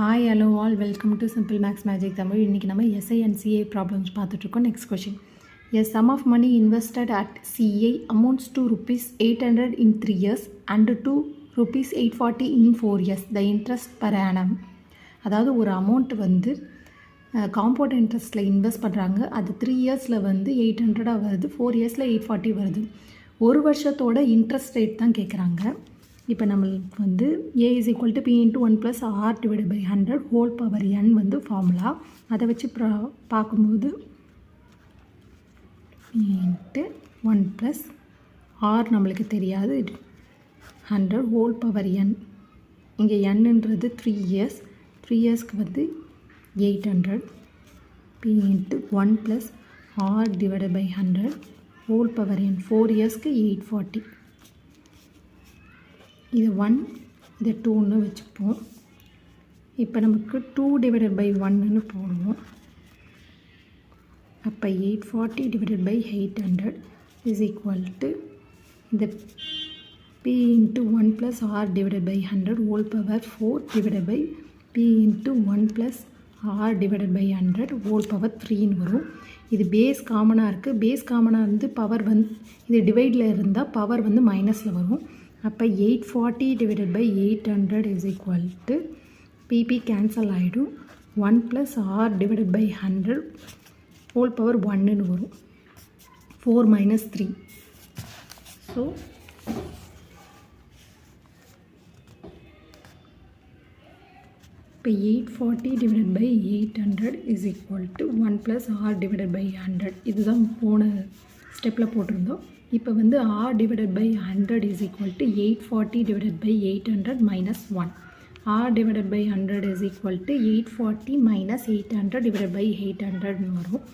Hi, hello all, welcome to Simple Max Magic Tamil. இன்னைக்கு நம்ம SI and CA problems பார்த்துட்ருக்கோம். Next question. A sum of money invested at CA amounts to rupees 800 in 3 years and to rupees 840 in 4 years. The interest per annum. அதாவது ஒரு amount வந்து compound இன்ட்ரெஸ்ட்டில் invest பண்ணுறாங்க. அது 3 இயர்ஸில் வந்து 800 வருது, 4 இயர்ஸில் 840 வருது. ஒரு வருஷத்தோட இன்ட்ரெஸ்ட் ரேட் தான் கேட்குறாங்க. இப்போ நம்மளுக்கு வந்து A is equal to P into 1 plus R divided by 100 whole power n வந்து ஃபார்முலா. அதை வச்சு பார்க்கும்போது P into 1 plus R நம்மளுக்கு தெரியாது, 100 whole power n. இங்கே nன்றது 3 இயர்ஸ், 3 இயர்ஸ்க்கு வந்து 800 P into 1 plus R divided by 100 whole power n. 4 இயர்ஸ்க்கு 840. இது 1, இது 2ன்னு வச்சுப்போம். இப்போ நமக்கு 2 divided by 1ன்னு போடுவோம். அப்போ 840 divided by 800 is equal to இந்த P into 1 plus R divided by 100 whole power 4 divided by P into 1 plus R divided by 100 whole power 3ன்னு வரும். இது பேஸ் காமனாக இருக்குது. பேஸ் காமனாக இருந்து பவர் வந்து இது டிவைடில் இருந்தால் பவர் வந்து மைனஸில் வரும். அப்போ 840 divided by 800 is equal to PP cancel ஆகிடும். 1 plus R divided by 100 whole power 1ன்னு வரும். 4 minus 3. ஸோ இப்போ 840 divided by 800 is equal to 1 plus R divided by 100. இதுதான் போன ஸ்டெப்பில் போட்டிருந்தோம். இப்போ வந்து R divided by 100 is equal to 840 divided by 800 minus 1. R divided by 100 is equal to 840 minus 800 divided by 800 வரும்.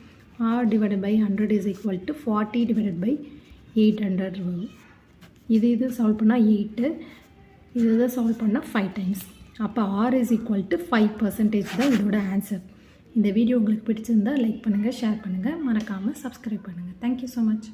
R divided by 100 is equal to 40 divided by 800 வரும். இது solve பண்ணால் 8, இது சால்வ் பண்ணால் 5 times. அப்போ R is equal to 5% தான் இதோட answer. இந்த வீடியோ உங்களுக்கு பிடிச்சிருந்தால் லைக் பண்ணுங்கள், ஷேர் பண்ணுங்கள், மறக்காமல் சப்ஸ்கிரைப் பண்ணுங்கள். Thank you so much.